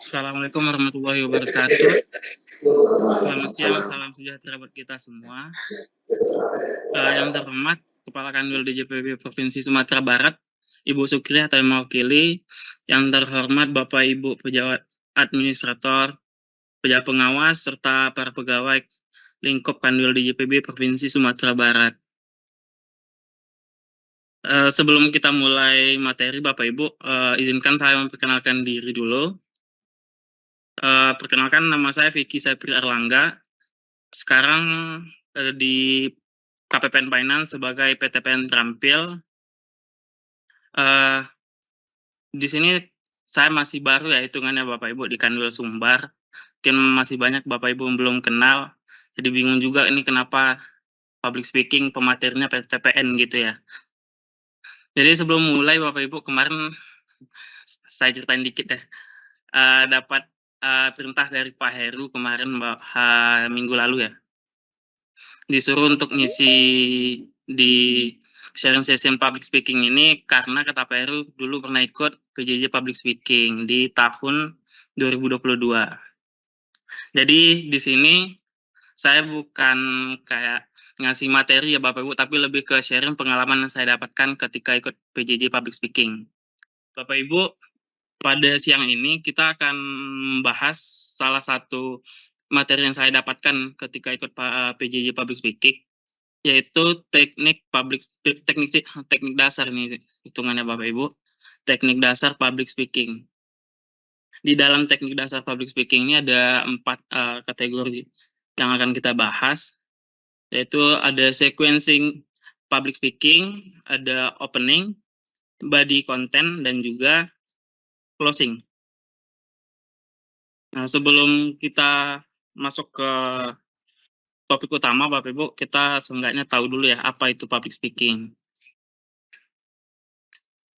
Assalamualaikum warahmatullahi wabarakatuh. Selamat siang, salam sejahtera buat kita semua. Yang terhormat Kepala Kanwil DJPB Provinsi Sumatera Barat, Ibu Sukri atau yang mewakili. Yang terhormat Bapak Ibu pejabat administrator, pejabat pengawas, serta para pegawai lingkup Kanwil DJPB Provinsi Sumatera Barat. Sebelum kita mulai materi, Bapak Ibu, izinkan saya memperkenalkan diri dulu. Perkenalkan, nama saya Vicky Sepri Erlangga. Sekarang di KPPN Finance sebagai PTPN Terampil. Di sini saya masih baru ya hitungannya Bapak Ibu di Kanwil Sumbar. Mungkin masih banyak Bapak Ibu yang belum kenal. Jadi bingung juga ini kenapa public speaking pematerinya PTPN gitu ya. Jadi sebelum mulai Bapak Ibu, kemarin saya ceritain dikit deh. Dapat perintah dari Pak Heru kemarin minggu lalu ya. Disuruh untuk ngisi di sharing session public speaking ini karena kata Pak Heru dulu pernah ikut PJJ public speaking di tahun 2022. Jadi di sini saya bukan kayak ngasih materi ya Bapak Ibu, tapi lebih ke sharing pengalaman yang saya dapatkan ketika ikut PJJ public speaking. Bapak Ibu, pada siang ini kita akan membahas salah satu materi yang saya dapatkan ketika ikut PJJ public speaking, yaitu teknik dasar nih hitungannya Bapak Ibu, teknik dasar public speaking. Di dalam teknik dasar public speaking ini ada 4 kategori yang akan kita bahas, yaitu ada sequencing public speaking, ada opening, body content, dan juga closing. Nah, sebelum kita masuk ke topik utama, Bapak Ibu, kita seenggaknya tahu dulu ya apa itu public speaking.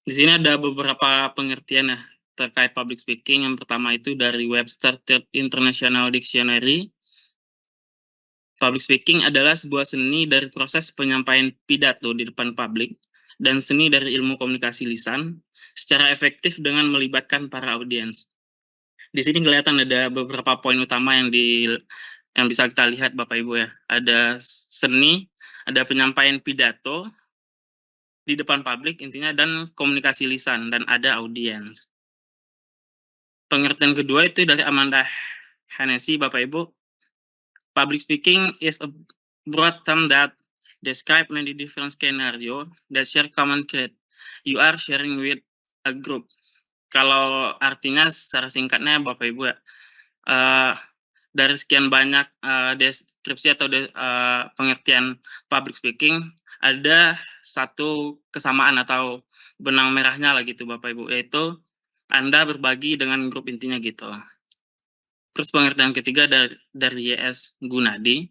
Di sini ada beberapa pengertian ya terkait public speaking. Yang pertama itu dari Webster International Dictionary. Public speaking adalah sebuah seni dari proses penyampaian pidato di depan publik dan seni dari ilmu komunikasi lisan secara efektif dengan melibatkan para audiens. Di sini kelihatan ada beberapa poin utama yang bisa kita lihat Bapak Ibu ya. Ada seni, ada penyampaian pidato di depan publik intinya, dan komunikasi lisan, dan ada audiens. Pengertian kedua itu dari Amanda Hennessy, Bapak Ibu. Public speaking is a broad term that describe many different scenario that share common trait. You are sharing with a group. Kalau artinya secara singkatnya Bapak Ibu ya, dari sekian banyak deskripsi atau pengertian public speaking, ada satu kesamaan atau benang merahnya lah gitu Bapak Ibu, yaitu Anda berbagi dengan grup intinya gitu. Terus pengertian ketiga dari Y.S. Gunadi,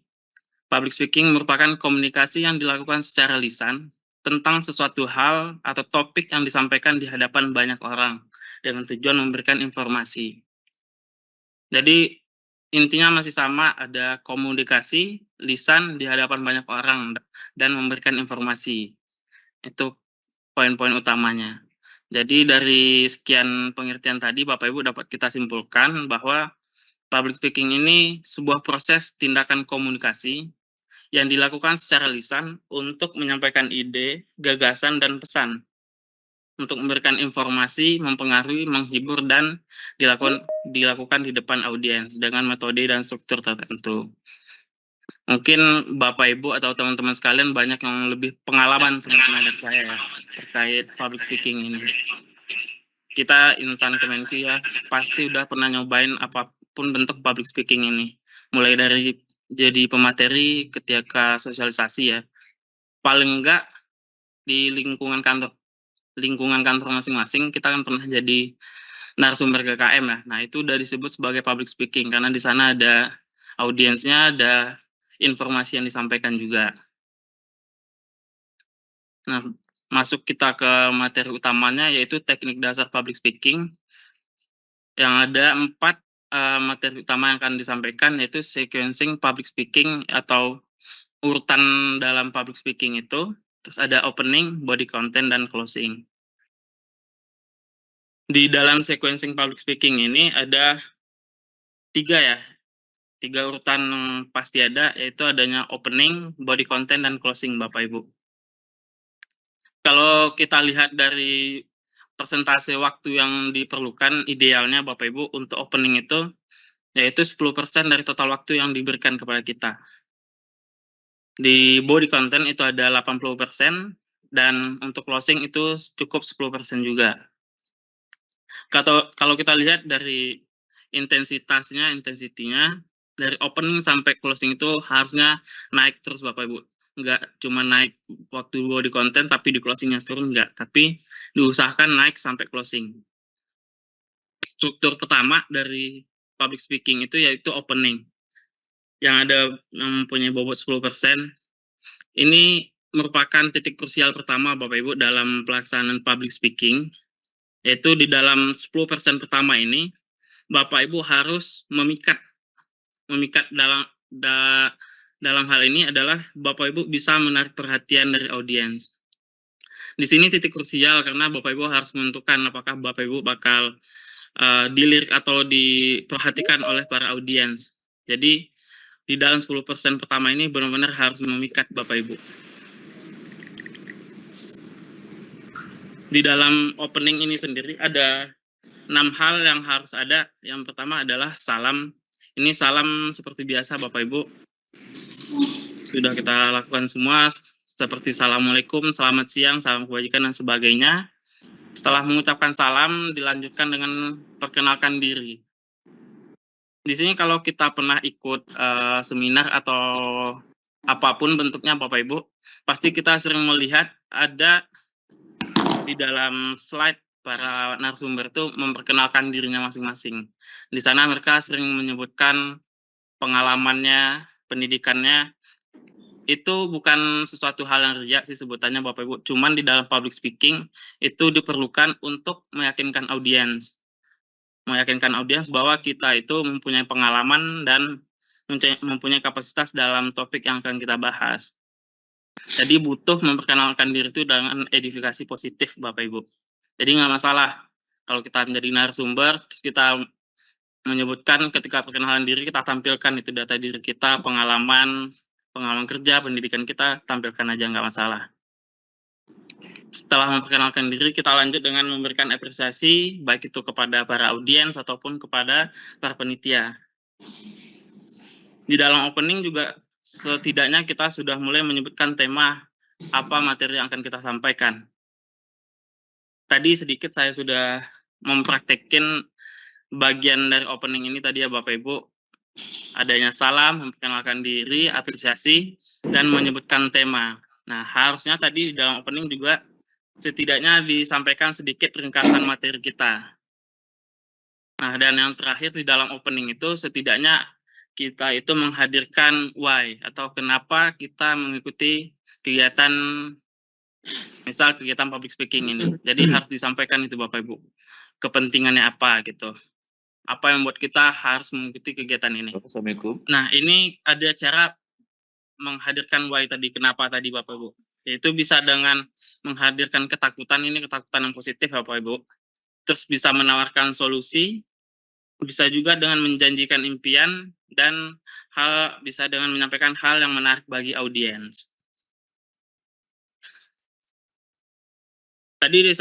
public speaking merupakan komunikasi yang dilakukan secara lisan tentang sesuatu hal atau topik yang disampaikan di hadapan banyak orang dengan tujuan memberikan informasi. Jadi intinya masih sama, ada komunikasi lisan di hadapan banyak orang dan memberikan informasi. Itu poin-poin utamanya. Jadi dari sekian pengertian tadi Bapak Ibu dapat kita simpulkan bahwa public speaking ini sebuah proses tindakan komunikasi yang dilakukan secara lisan untuk menyampaikan ide, gagasan, dan pesan, untuk memberikan informasi, mempengaruhi, menghibur, dan dilakukan di depan audiens dengan metode dan struktur tertentu. Mungkin Bapak Ibu atau teman-teman sekalian banyak yang lebih pengalaman sebenarnya dari saya ya, terkait public speaking ini. Kita insan Kemenku ya, pasti udah pernah nyobain apapun bentuk public speaking ini. Mulai dari jadi pemateri ketika sosialisasi ya, paling enggak di lingkungan kantor masing-masing kita kan pernah jadi narasumber GKM ya. Nah, itu udah disebut sebagai public speaking karena di sana ada audiensnya, ada informasi yang disampaikan juga. Nah, masuk kita ke materi utamanya, yaitu teknik dasar public speaking. Yang ada 4 materi utama yang akan disampaikan, yaitu sequencing public speaking atau urutan dalam public speaking itu. Terus ada opening, body content, dan closing. Di dalam sequencing public speaking ini ada 3 urutan pasti ada, yaitu adanya opening, body content, dan closing, Bapak Ibu. Kalau kita lihat dari persentase waktu yang diperlukan, idealnya Bapak Ibu untuk opening itu, yaitu 10% dari total waktu yang diberikan kepada kita. Di body content itu ada 80%, dan untuk closing itu cukup 10% juga. Kalau kita lihat dari intensitinya, dari opening sampai closing itu harusnya naik terus Bapak Ibu. Enggak cuma naik waktu body content tapi di closingnya turun, enggak. Tapi diusahakan naik sampai closing. Struktur pertama dari public speaking itu yaitu opening. Yang ada mempunyai bobot 10%. Ini merupakan titik krusial pertama Bapak Ibu dalam pelaksanaan public speaking, yaitu di dalam 10% pertama ini Bapak Ibu harus memikat dalam hal ini adalah Bapak Ibu bisa menarik perhatian dari audiens. Di sini titik krusial karena Bapak Ibu harus menentukan apakah Bapak Ibu bakal dilirik atau diperhatikan oleh para audiens. Jadi di dalam 10% pertama ini benar-benar harus memikat Bapak Ibu. Di dalam opening ini sendiri ada 6 hal yang harus ada. Yang pertama adalah salam. Ini salam seperti biasa Bapak Ibu. Sudah kita lakukan semua, seperti Assalamualaikum, selamat siang, salam kebajikan, dan sebagainya. Setelah mengucapkan salam, dilanjutkan dengan perkenalkan diri. Di sini kalau kita pernah ikut seminar atau apapun bentuknya Bapak Ibu, pasti kita sering melihat ada di dalam slide para narasumber itu memperkenalkan dirinya masing-masing. Di sana mereka sering menyebutkan pengalamannya, pendidikannya. Itu bukan sesuatu hal yang ria sih sebutannya Bapak Ibu. Cuman di dalam public speaking itu diperlukan untuk meyakinkan audiens. Meyakinkan audiens bahwa kita itu mempunyai pengalaman dan mempunyai kapasitas dalam topik yang akan kita bahas. Jadi butuh memperkenalkan diri itu dengan edifikasi positif Bapak Ibu. Jadi nggak masalah kalau kita menjadi narasumber, terus kita menyebutkan ketika perkenalan diri kita tampilkan itu data diri kita, pengalaman kerja, pendidikan kita, tampilkan aja nggak masalah. Setelah memperkenalkan diri, kita lanjut dengan memberikan apresiasi, baik itu kepada para audiens ataupun kepada para panitia. Di dalam opening juga setidaknya kita sudah mulai menyebutkan tema apa materi yang akan kita sampaikan. Tadi sedikit saya sudah mempraktekkan bagian dari opening ini tadi ya Bapak Ibu. Adanya salam, memperkenalkan diri, apresiasi, dan menyebutkan tema. Nah, harusnya tadi di dalam opening juga setidaknya disampaikan sedikit ringkasan materi kita. Nah, dan yang terakhir di dalam opening itu setidaknya kita itu menghadirkan why atau kenapa kita mengikuti kegiatan, misal kegiatan public speaking ini. Jadi harus disampaikan itu Bapak Ibu. Kepentingannya apa gitu. Apa yang membuat kita harus mengikuti kegiatan ini. Assalamualaikum. Nah, ini ada cara menghadirkan why tadi, kenapa tadi Bapak Ibu. Yaitu bisa dengan menghadirkan ketakutan, ini ketakutan yang positif Bapak Ibu. Terus bisa menawarkan solusi, bisa juga dengan menjanjikan impian, dan bisa dengan menyampaikan hal yang menarik bagi audiens. Tadi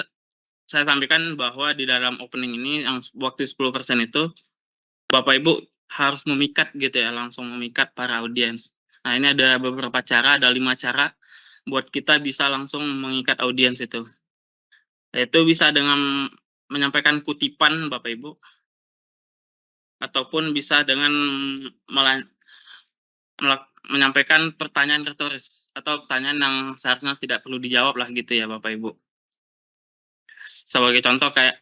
saya sampaikan bahwa di dalam opening ini yang waktu 10% itu Bapak Ibu harus memikat gitu ya, langsung memikat para audiens. Nah, ini ada beberapa cara, ada 5 cara buat kita bisa langsung mengikat audiens itu. Yaitu bisa dengan menyampaikan kutipan Bapak Ibu, ataupun bisa dengan menyampaikan pertanyaan retoris atau pertanyaan yang seharusnya tidak perlu dijawab lah gitu ya Bapak Ibu. Sebagai contoh kayak,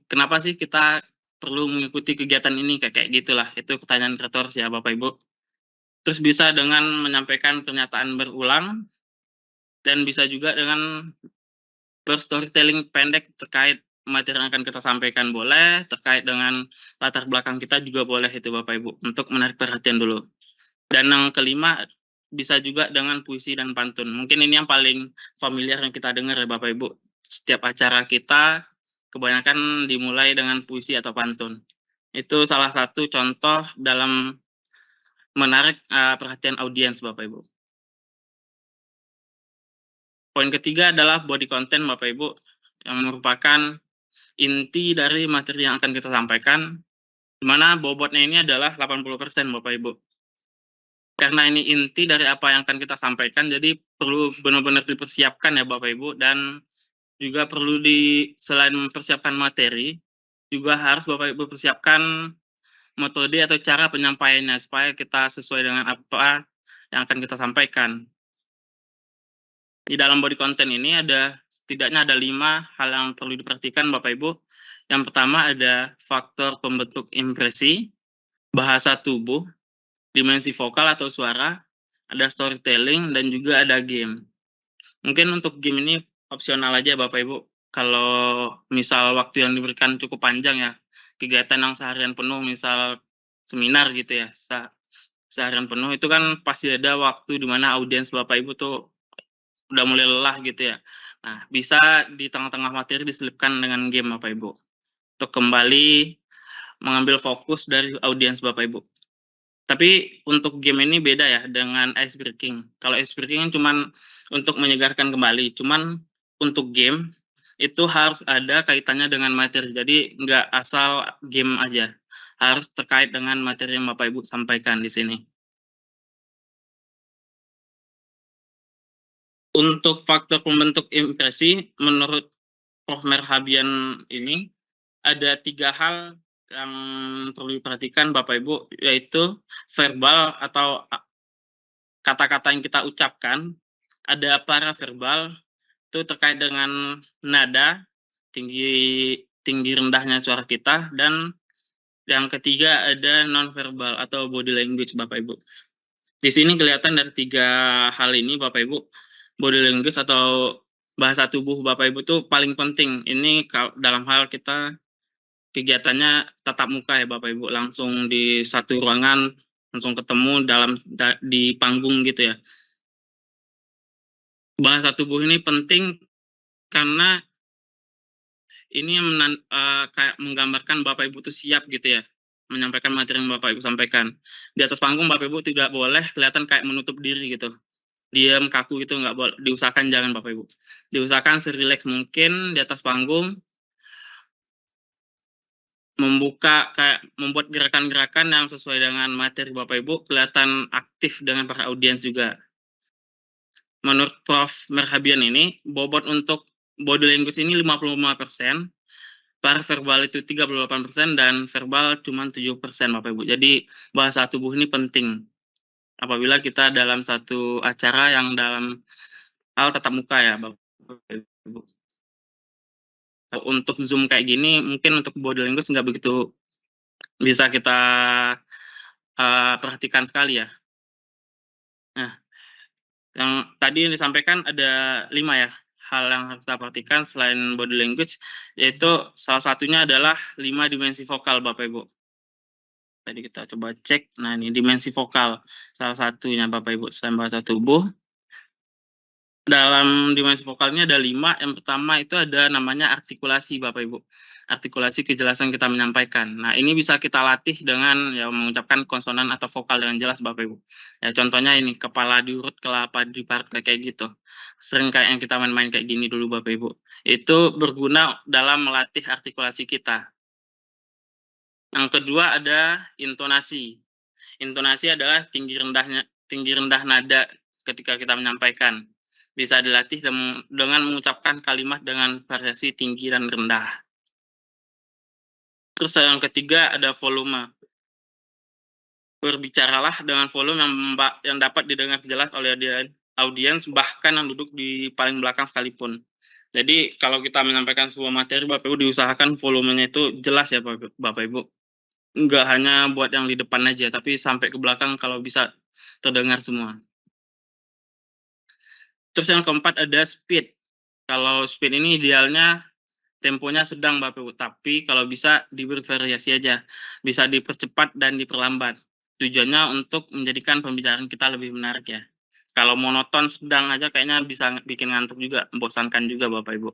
kenapa sih kita perlu mengikuti kegiatan ini, kayak gitulah, itu pertanyaan retoris ya Bapak Ibu. Terus bisa dengan menyampaikan pernyataan berulang, dan bisa juga dengan berstorytelling pendek terkait materi yang akan kita sampaikan boleh, terkait dengan latar belakang kita juga boleh itu Bapak Ibu, untuk menarik perhatian dulu. Dan yang kelima, bisa juga dengan puisi dan pantun. Mungkin ini yang paling familiar yang kita dengar ya Bapak Ibu. Setiap acara kita kebanyakan dimulai dengan puisi atau pantun. Itu salah satu contoh dalam menarik perhatian audiens, Bapak Ibu. Poin ketiga adalah body content, Bapak Ibu, yang merupakan inti dari materi yang akan kita sampaikan, di mana bobotnya ini adalah 80%, Bapak Ibu. Karena ini inti dari apa yang akan kita sampaikan, jadi perlu benar-benar dipersiapkan ya Bapak Ibu, dan juga perlu selain mempersiapkan materi, juga harus Bapak Ibu persiapkan metode atau cara penyampaiannya, supaya kita sesuai dengan apa yang akan kita sampaikan. Di dalam body content ini setidaknya ada 5 hal yang perlu diperhatikan Bapak Ibu. Yang pertama ada faktor pembentuk impresi, bahasa tubuh, dimensi vokal atau suara, ada storytelling, dan juga ada game. Mungkin untuk game ini opsional aja Bapak Ibu. Kalau misal waktu yang diberikan cukup panjang ya, kegiatan yang seharian penuh, misal seminar gitu ya, seharian penuh, itu kan pasti ada waktu di mana audiens Bapak Ibu tuh udah mulai lelah gitu ya. Nah, bisa di tengah-tengah materi diselipkan dengan game Bapak Ibu, untuk kembali mengambil fokus dari audiens Bapak Ibu. Tapi untuk game ini beda ya dengan ice breaking. Kalau ice breaking kan cuman untuk menyegarkan kembali. Cuman untuk game itu harus ada kaitannya dengan materi. Jadi nggak asal game aja. Harus terkait dengan materi yang Bapak Ibu sampaikan di sini. Untuk faktor pembentuk impresi, menurut Prof. Merhabian ini, ada 3 hal yang perlu diperhatikan Bapak Ibu, yaitu verbal atau kata-kata yang kita ucapkan, ada paraverbal, itu terkait dengan nada, tinggi rendahnya suara kita, dan yang ketiga ada nonverbal atau body language Bapak Ibu. Di sini kelihatan dari 3 hal ini Bapak Ibu, body language atau bahasa tubuh Bapak Ibu itu paling penting. Ini dalam hal kita kegiatannya tatap muka ya Bapak Ibu, langsung di satu ruangan, langsung ketemu di panggung gitu ya. Bahasa tubuh ini penting karena ini kayak menggambarkan Bapak Ibu tuh siap gitu ya, menyampaikan materi yang Bapak Ibu sampaikan. Di atas panggung Bapak Ibu tidak boleh kelihatan kayak menutup diri gitu. Diam, kaku gitu nggak boleh, diusahakan jangan Bapak Ibu. Diusahakan serileks mungkin di atas panggung, membuat gerakan-gerakan yang sesuai dengan materi Bapak Ibu, kelihatan aktif dengan para audiens juga. Menurut Prof. Merhabian ini, bobot untuk body language ini 55%, paraverbal itu 38%, dan verbal cuma 7% Bapak Ibu. Jadi bahasa tubuh ini penting apabila kita dalam satu acara yang dalam hal tatap muka ya Bapak Ibu. Untuk Zoom kayak gini, mungkin untuk body language nggak begitu bisa kita perhatikan sekali ya. Nah, yang tadi yang disampaikan ada 5 ya hal yang harus kita perhatikan selain body language, yaitu salah satunya adalah 5 dimensi vokal Bapak Ibu. Tadi kita coba cek, nah ini dimensi vokal salah satunya Bapak Ibu, selain bahasa tubuh. Dalam dimensi vokalnya ada 5, yang pertama itu ada namanya artikulasi Bapak Ibu. Artikulasi kejelasan kita menyampaikan. Nah, ini bisa kita latih dengan ya mengucapkan konsonan atau vokal dengan jelas Bapak Ibu. Ya contohnya ini, kepala diurut, kelapa diparut kayak gitu. Sering kayak yang kita main-main kayak gini dulu Bapak Ibu. Itu berguna dalam melatih artikulasi kita. Yang kedua ada intonasi. Intonasi adalah tinggi rendah nada ketika kita menyampaikan. Bisa dilatih dengan mengucapkan kalimat dengan variasi tinggi dan rendah. Terus yang ketiga ada volume. Berbicaralah dengan volume yang dapat didengar jelas oleh audiens, bahkan yang duduk di paling belakang sekalipun. Jadi kalau kita menyampaikan sebuah materi, Bapak Ibu diusahakan volumenya itu jelas ya Bapak Ibu. Enggak hanya buat yang di depan aja, tapi sampai ke belakang kalau bisa terdengar semua. Terus yang keempat ada speed. Kalau speed ini idealnya temponya sedang Bapak Ibu, tapi kalau bisa diberi variasi aja. Bisa dipercepat dan diperlambat. Tujuannya untuk menjadikan pembicaraan kita lebih menarik ya. Kalau monoton sedang aja kayaknya bisa bikin ngantuk juga, membosankan juga Bapak Ibu.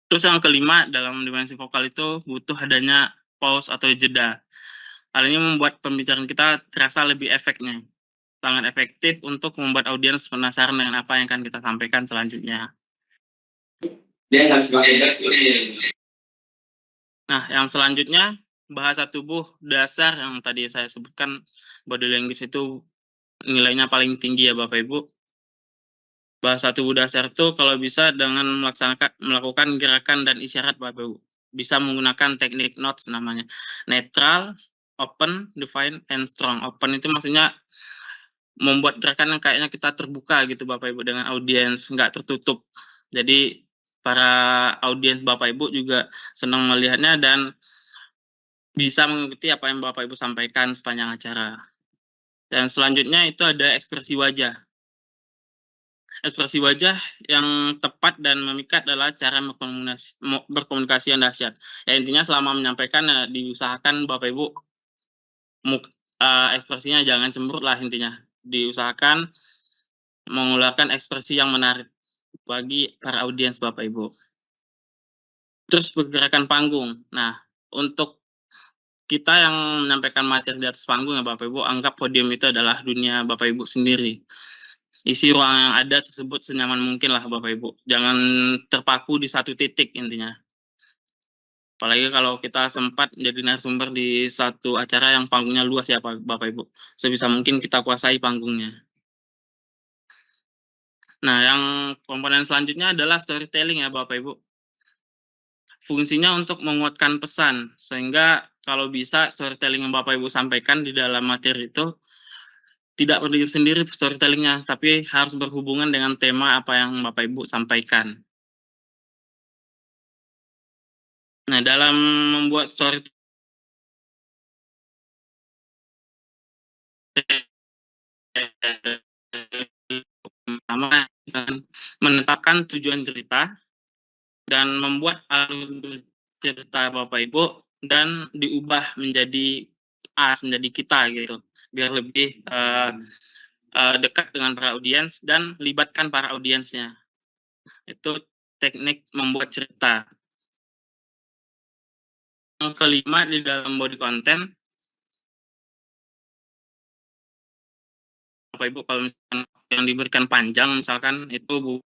Terus yang kelima, dalam dimensi vokal itu butuh adanya pause atau jeda. Hal ini membuat pembicaraan kita terasa lebih efeknya. Sangat efektif untuk membuat audiens penasaran dengan apa yang akan kita sampaikan selanjutnya. Nah, yang selanjutnya, bahasa tubuh dasar yang tadi saya sebutkan, body language itu nilainya paling tinggi ya Bapak Ibu. Bahasa tubuh dasar itu kalau bisa dengan melakukan gerakan dan isyarat Bapak Ibu. Bisa menggunakan teknik notes namanya. Netral, open, define, and strong. Open itu maksudnya membuat gerakan yang kayaknya kita terbuka gitu Bapak Ibu dengan audiens, nggak tertutup. Jadi para audiens Bapak Ibu juga senang melihatnya dan bisa mengikuti apa yang Bapak Ibu sampaikan sepanjang acara. Dan selanjutnya itu ada ekspresi wajah. Ekspresi wajah yang tepat dan memikat adalah cara berkomunikasi yang dahsyat. Ya intinya selama menyampaikan ya diusahakan Bapak Ibu ekspresinya jangan cemberut lah intinya. Diusahakan mengeluarkan ekspresi yang menarik bagi para audiens Bapak Ibu. Terus pergerakan panggung. Nah, untuk kita yang menyampaikan materi di atas panggung ya Bapak Ibu, anggap podium itu adalah dunia Bapak Ibu sendiri. Isi ruang yang ada tersebut senyaman mungkin lah Bapak Ibu. Jangan terpaku di satu titik intinya. Apalagi kalau kita sempat menjadi narasumber di satu acara yang panggungnya luas ya Bapak Ibu. Sebisa mungkin kita kuasai panggungnya. Nah, yang komponen selanjutnya adalah storytelling ya Bapak Ibu. Fungsinya untuk menguatkan pesan, sehingga kalau bisa storytelling yang Bapak Ibu sampaikan di dalam materi itu tidak berdiri sendiri storytellingnya, tapi harus berhubungan dengan tema apa yang Bapak Ibu sampaikan. Nah, dalam membuat story pertama menetapkan tujuan cerita dan membuat alur cerita Bapak Ibu dan diubah menjadi menjadi kita gitu, biar lebih dekat dengan para audiens dan libatkan para audiensnya. Itu teknik membuat cerita. Yang kelima di dalam body content, Bapak Ibu kalau misalkan yang diberikan panjang misalkan itu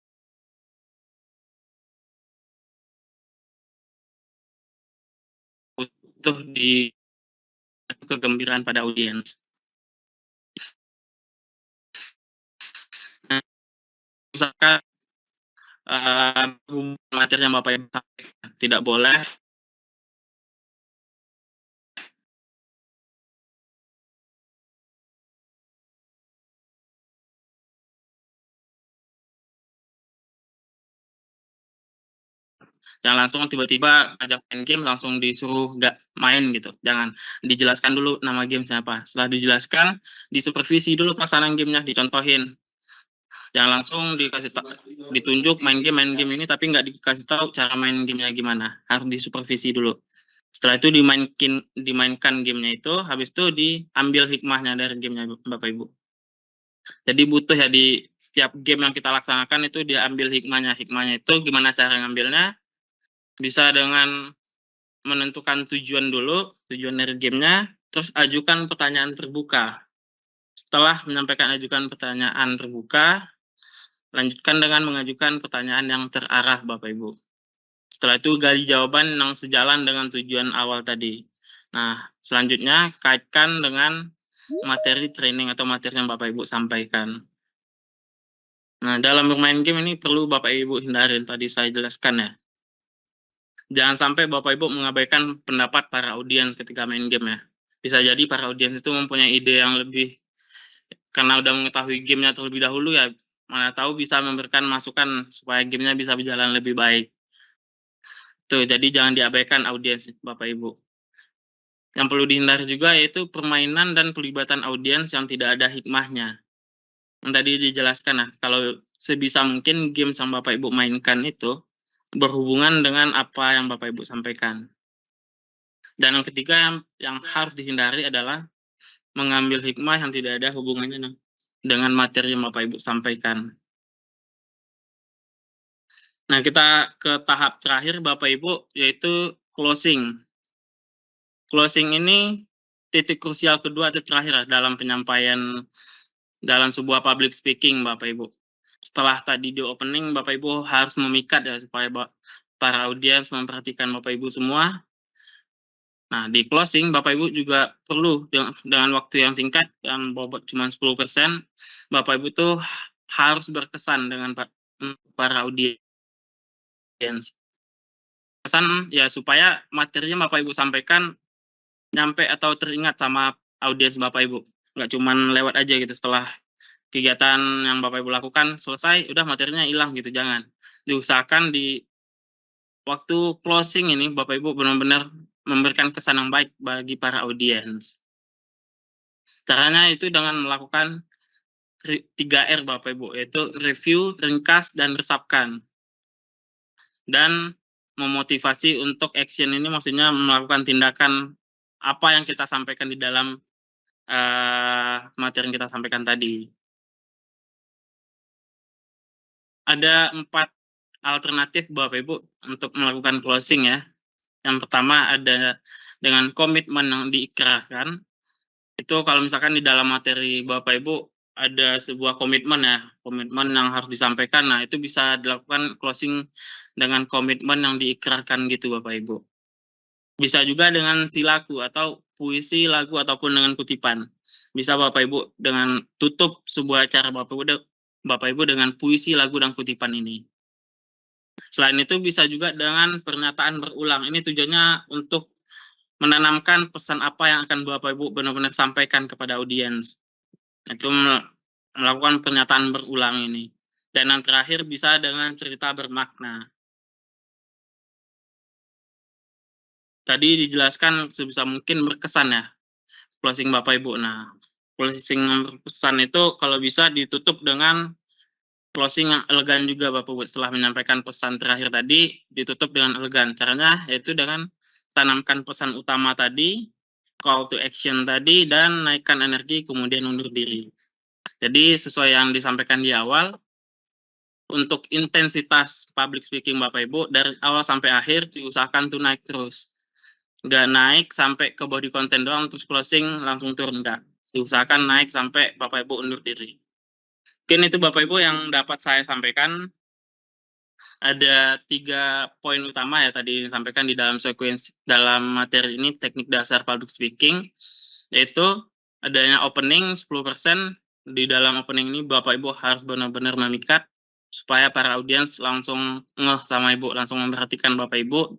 butuh di kegembiraan pada audiens. Nah, misalkan materi yang Bapak Ibu sampaikan tidak boleh jangan langsung tiba-tiba ajak main game langsung disuruh nggak main gitu. Jangan, dijelaskan dulu nama game siapa. Setelah dijelaskan, disupervisi dulu pelaksanaan gamenya, dicontohin. Jangan langsung ditunjuk main game ini tapi nggak dikasih tahu cara main gamenya gimana. Harus disupervisi dulu. Setelah itu dimainkan gamenya itu, habis itu diambil hikmahnya dari gamenya Bapak Ibu. Jadi butuh ya di setiap game yang kita laksanakan itu diambil hikmahnya. Hikmahnya itu gimana cara ngambilnya? Bisa dengan menentukan tujuan dulu, tujuan dari gamenya, terus ajukan pertanyaan terbuka. Setelah menyampaikan ajukan pertanyaan terbuka, lanjutkan dengan mengajukan pertanyaan yang terarah Bapak Ibu. Setelah itu gali jawaban yang sejalan dengan tujuan awal tadi. Nah, selanjutnya kaitkan dengan materi training atau materi yang Bapak Ibu sampaikan. Nah, dalam bermain game ini perlu Bapak Ibu hindarin, tadi saya jelaskan ya. Jangan sampai Bapak Ibu mengabaikan pendapat para audiens ketika main game ya. Bisa jadi para audiens itu mempunyai ide yang lebih, karena udah mengetahui gamenya terlebih dahulu ya, mana tahu bisa memberikan masukan supaya gamenya bisa berjalan lebih baik. Tuh, jadi jangan diabaikan audiens Bapak Ibu. Yang perlu dihindari juga yaitu permainan dan pelibatan audiens yang tidak ada hikmahnya. Yang tadi dijelaskan, nah, kalau sebisa mungkin game yang Bapak Ibu mainkan itu berhubungan dengan apa yang Bapak Ibu sampaikan. Dan yang ketiga yang harus dihindari adalah mengambil hikmah yang tidak ada hubungannya dengan materi yang Bapak Ibu sampaikan. Nah, kita ke tahap terakhir Bapak Ibu, yaitu closing. Closing ini titik krusial kedua atau terakhir dalam penyampaian dalam sebuah public speaking Bapak Ibu. Setelah tadi di opening, Bapak Ibu harus memikat ya supaya para audiens memperhatikan Bapak Ibu semua. Nah, di closing Bapak Ibu juga perlu dengan waktu yang singkat dan bobot cuma 10%, Bapak Ibu tuh harus berkesan dengan para audiens. Kesan ya supaya materinya Bapak Ibu sampaikan nyampe atau teringat sama audiens Bapak Ibu. Nggak cuma lewat aja gitu setelah kegiatan yang Bapak Ibu lakukan selesai, udah materinya hilang gitu, jangan. Diusahakan di waktu closing ini Bapak Ibu benar-benar memberikan kesan yang baik bagi para audiens. Caranya itu dengan melakukan 3R Bapak Ibu, yaitu review, ringkas, dan resapkan. Dan memotivasi untuk action ini maksudnya melakukan tindakan apa yang kita sampaikan di dalam materi yang kita sampaikan tadi. Ada 4 alternatif Bapak Ibu untuk melakukan closing ya. Yang pertama ada dengan komitmen yang diikrarkan. Itu kalau misalkan di dalam materi Bapak Ibu ada sebuah komitmen ya, komitmen yang harus disampaikan. Nah, itu bisa dilakukan closing dengan komitmen yang diikrarkan gitu Bapak Ibu. Bisa juga dengan silaku atau puisi, lagu, ataupun dengan kutipan. Bisa Bapak Ibu dengan tutup sebuah acara Bapak Ibu dengan puisi, lagu, dan kutipan ini. Selain itu bisa juga dengan pernyataan berulang. Ini tujuannya untuk menanamkan pesan apa yang akan Bapak Ibu benar-benar sampaikan kepada audiens. Itu melakukan pernyataan berulang ini. Dan yang terakhir bisa dengan cerita bermakna. Tadi dijelaskan sebisa mungkin berkesan ya, closing Bapak Ibu. Nah, closing yang berkesan itu kalau bisa ditutup dengan closing yang elegan juga Bapak Ibu. Setelah menyampaikan pesan terakhir tadi, ditutup dengan elegan. Caranya yaitu dengan tanamkan pesan utama tadi, call to action tadi, dan naikkan energi, kemudian undur diri. Jadi sesuai yang disampaikan di awal, untuk intensitas public speaking Bapak Ibu, dari awal sampai akhir diusahakan tuh naik terus. Nggak naik sampai ke body content doang, terus closing langsung turun, enggak. Diusahakan naik sampai Bapak Ibu undur diri. Mungkin itu Bapak Ibu yang dapat saya sampaikan. Ada 3 poin utama ya tadi disampaikan di dalam dalam materi ini, teknik dasar public speaking, yaitu adanya opening 10%. Di dalam opening ini Bapak Ibu harus benar-benar memikat supaya para audiens langsung ngeh sama Ibu, langsung memperhatikan Bapak Ibu.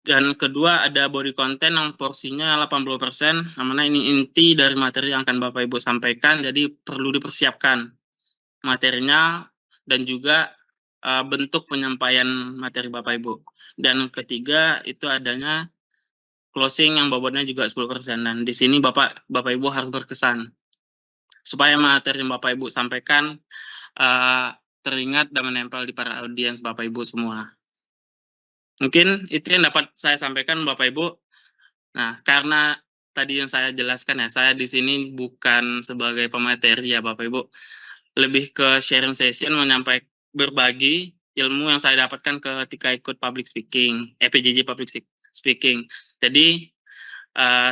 Dan kedua ada body content yang porsinya 80%, namanya ini inti dari materi yang akan Bapak Ibu sampaikan, jadi perlu dipersiapkan materinya dan juga bentuk penyampaian materi Bapak Ibu. Dan ketiga itu adanya closing yang bobotnya juga 10%. Dan di sini Bapak Ibu harus berkesan supaya materi yang Bapak Ibu sampaikan teringat dan menempel di para audiens Bapak Ibu semua. Mungkin itu yang dapat saya sampaikan Bapak Ibu. Nah, karena tadi yang saya jelaskan ya, saya di sini bukan sebagai pemateri ya Bapak Ibu, lebih ke sharing session, berbagi ilmu yang saya dapatkan ketika ikut public speaking, PJJ public speaking. Jadi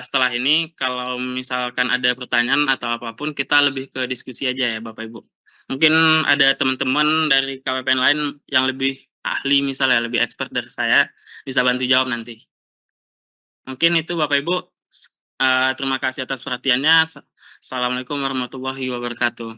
setelah ini kalau misalkan ada pertanyaan atau apapun, kita lebih ke diskusi aja ya Bapak Ibu. Mungkin ada teman-teman dari KPPN lain yang lebih ahli misalnya, lebih expert dari saya, bisa bantu jawab nanti. Mungkin itu Bapak Ibu. Terima kasih atas perhatiannya. Assalamualaikum warahmatullahi wabarakatuh.